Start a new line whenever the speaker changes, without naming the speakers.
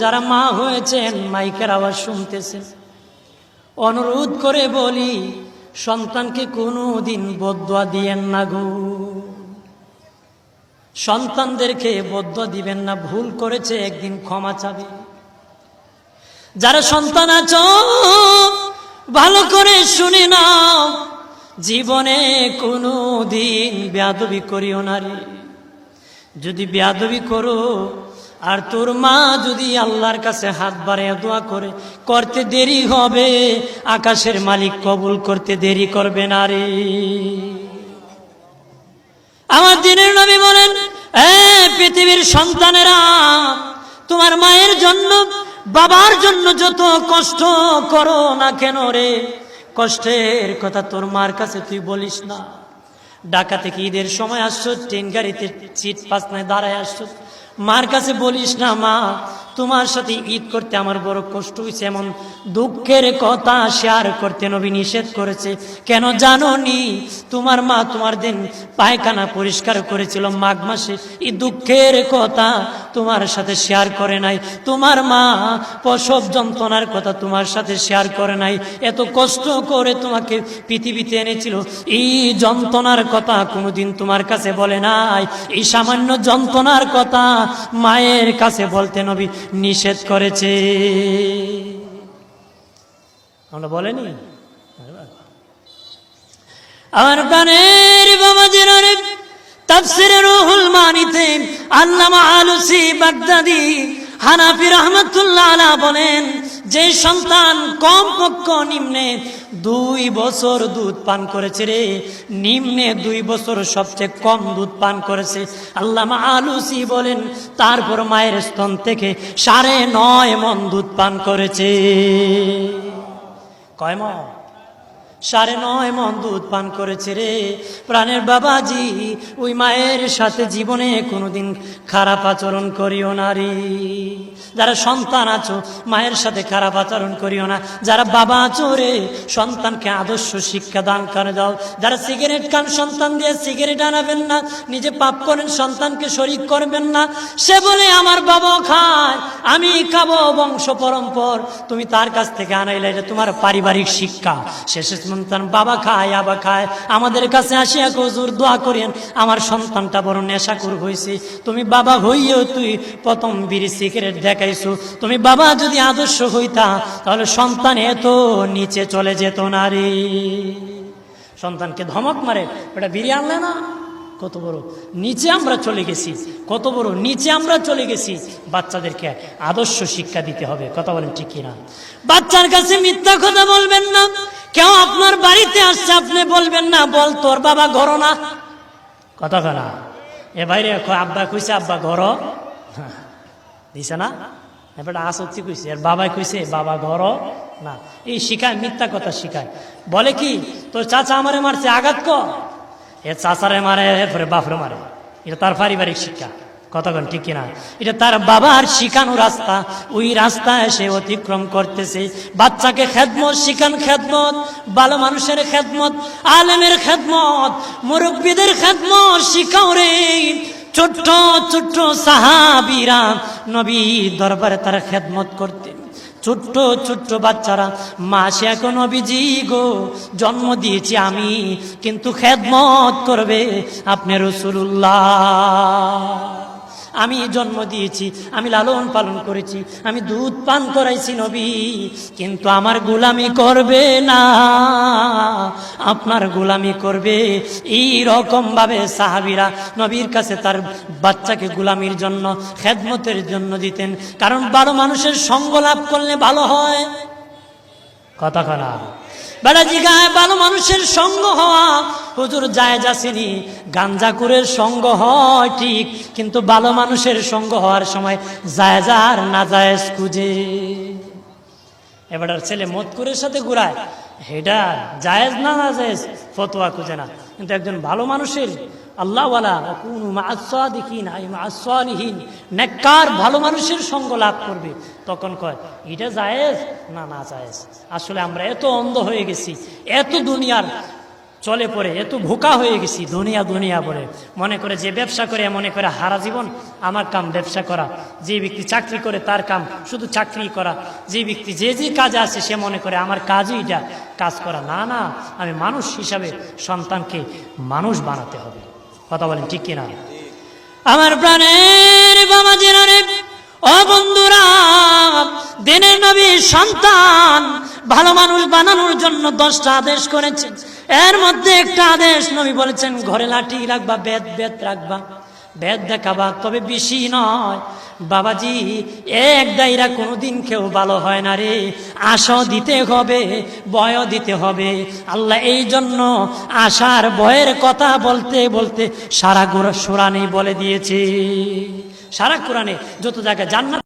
যারা মা হয়েছেন মাইকের আওয়াজ শুনতেছেন, অনুরোধ করে বলি সন্তানকে কোনোদিন বদদুয়া দিয়েন না গো। সন্তানদেরকে বদদুয়া দিবেন না, ভুল করেছে একদিন ক্ষমা চাবে। যারা সন্তান আছো ভালো করে শুনে নাও, জীবনে কোনোদিন বেয়াদবি করিও না রে। যদি বেয়াদবি করো আর তোর মা যদি আল্লাহর কাছে হাত বাড়িয়ে দোয়া করে, করতে দেরি হবে, আকাশের মালিক কবুল করতে দেরি করবে না রে। আমার দ্বীনের নবী বলেন, পৃথিবীর সন্তানেরা, তোমার মায়ের জন্য বাবার জন্য যত কষ্ট করো না কেন রে, কষ্টের কথা তোর মার কাছে তুই বলিস না। ঢাকা থেকে ঈদের সময় আসছো, ট্রেন গাড়িতে সিট পাস নাই দাঁড়ায় আসছো, মার কাছে বলিস না মা তোমার সাথে ঈদ করতে আমার বড় কষ্ট হয়েছে, এমন দুঃখের কথা শেয়ার করতে নবী নিষেধ করেছে। কেন জানো নি? তোমার মা তোমার দিন পায়খানা পরিষ্কার করেছিল মাঘ মাসে, এই দুঃখের কথা তোমার সাথে শেয়ার করে নাই। তোমার মা প্রসব যন্ত্রণার কথা তোমার সাথে শেয়ার করে নাই। এত কষ্ট করে তোমাকে পৃথিবীতে এনেছিল, এই যন্ত্রণার কথা কোনোদিন তোমার কাছে বলে নাই। এই সামান্য যন্ত্রণার কথা মায়ের কাছে বলতে নবী নিষেধ করেছে। আমরা বলেনি? আমার প্রাণের বাবাজিরা রে, তাফসীরে রুহুল মানিতে আল্লামা আলুসি বাগদাদি হানাফি রাহমাতুল্লাহ আলাইহি বলেন, যে সন্তান কমপক্ষ নিম্নে 2 বছর দুধ পান করেছে রে, নিম্নে 2 বছর সবচেয়ে কম দুধ পান করেছে, আল্লামা আলুসি বলেন তারপর মায়ের স্তন থেকে 9.5 মণ দুধ পান করেছে। কয় মণ? 9.5 মণ দুধ পান করেছে রে। প্রাণের বাবাজি, ওই মায়ের সাথে জীবনে কোনোদিন খারাপ আচরণ করিও না রে। যারা সন্তান আছো মায়ের সাথে খারাপ আচরণ করিও না। যারা বাবা আছো রে, সন্তানকে আদর্শ শিক্ষা দান করে দাও। যারা সিগারেট খান, সন্তান দিয়ে সিগারেট আনাবেন না, নিজে পাপ করেন, সন্তানকে শরীক করবেন না। সে বলে আমার বাবা খায়, আমি খাবো, বংশ পরম্পর, তুমি তার কাছ থেকে আনাইলে, এটা তোমার পারিবারিক শিক্ষা। শেষে সন্তান বাবা খায় আবা খায়, আমাদের কাছে আসিয়া হুজুর দোয়া করেন আমার সন্তানটা বড় নেশাখোর হয়েছে। তুমি বাবা হইও তুই প্রথম বিড়ি সিগারেট দেখাইছো, তুমি বাবা যদি আদর্শ হইতা তাহলে সন্তান এত নিচে চলে যেত না রে। সন্তানকে ধমক মারে, ওটা বিড়ি আনলে না, কত বড় নিচে আমরা চলে গেছি, কত বড় নিচে আমরা চলে গেছি। বাচ্চাদেরকে আদর্শ শিক্ষা দিতে হবে, কথা বলেন ঠিক কিনা? বাচ্চার কাছে মিথ্যা কথা বলবেন না। কেউ আপনার বাড়িতে আসছে, আপনি বলবেন না বল তোর বাবা ঘর না, কথা না। এ বাইরে আব্বা কইছে আব্বা ঘর দিছে না, এবার আসচ্ছি কইছে, আর বাবাই কইছে বাবা ঘর না। এই শিখায়, মিথ্যা কথা শিখায়। বলে কি তোর চাচা আমারে মারছে, আঘাত কর, এ চাচারে মারে এরপরে বাপরে মারে। এটা তার পারিবারিক শিক্ষা, কতক্ষণ ঠিক কিনা? এটা তার বাবার শিখানো রাস্তা, ওই রাস্তায় সে অতিক্রম করতেছে। বাচ্চাকে খেদমত শিখান, খেদমত, ভালো মানুষের খেদমত, আলেমের খেদমত, মুরব্বীদের খেদমত শিখাও রে। ছোট্ট ছোট্ট সাহাবীরা নবী দরবারে তারা খেদমত করতেন। ছোট্ট ছোট্ট বাচ্চারা, মা সে এখন নবীজি গো জন্ম দিয়েছি আমি, কিন্তু খেদমত করবে আপনি রাসূলুল্লাহ। আমি জন্ম দিয়েছি, আমি লালন পালন করেছি, আমি দুধ পান করাইছি নবী, কিন্তু আমার গোলামি করবে না, আপনার গোলামি করবে। এই রকম ভাবে সাহাবীরা নবীর কাছে তার বাচ্চাকে গোলামির জন্য, খেদমতের জন্য দিতেন। কারণ ভালো মানুষের সঙ্গ লাভ করলে ভালো হয়, কথা কনা বেড়া জিগায় ভালো মানুষের সঙ্গ হওয়া হুজুর জায়েজ আসেনি। গাঞ্জাকুরের সঙ্গ হয় ঠিক, কিন্তু ভালো মানুষের সঙ্গ হওয়ার সময় জায়েজ আর না জায়েজ খুঁজে। এবার ছেলে মদকুরের সাথে ঘুরায়, এটা জায়েজ না না জায়েজ ফতোয়া খুঁজে না, কিন্তু একজন ভালো মানুষের আল্লাহওয়ালা কুনু মা'আস সাদিকিন আই মা'আস সালিহিন, নেককার ভালো মানুষের সঙ্গ লাভ করবে, তখন কয় এটা জায়েজ না না জায়েজ। আসলে আমরা এত অন্ধ হয়ে গেছি, এত দুনিয়ার চলে পড়ে এত ভোকা হয়ে গেছি, দুনিয়া দুনিয়া বলে মনে করে, যে ব্যবসা করে মনে করে হারা জীবন আমার কাম ব্যবসা করা, যে ব্যক্তি চাকরি করে তার কাম শুধু চাকরি করা, যে ব্যক্তি যে যে কাজে আছে সে মনে করে আমার কাজই এটা কাজ করা। না না, আমি মানুষ হিসাবে সন্তানকে মানুষ বানাতে হবে। কথা বলেন ঠিক কিনা? আমার প্রাণের বাবা জেনারে, ও বন্ধুরা, দিনের নবীর সন্তান ভালো মানুষ বানানোর জন্য 10টা আদেশ করেছেন। এর মধ্যে একটা আদেশ নবী বলেছেন, ঘরে লাঠি রাখবা, বেদ রাখবা, বেদ দেখাবা, তবে বেশি নয়। বাবাজি, এক দায়রা কোনোদিন কেউ ভালো হয় না রে, আশাও দিতে হবে, ভয়ও দিতে হবে। আল্লাহ এই জন্য আশার ভয়ের কথা বলতে বলতে সারা কোরআনে বলে দিয়েছে। সারা কোরআনে যত জায়গায় জান্নাত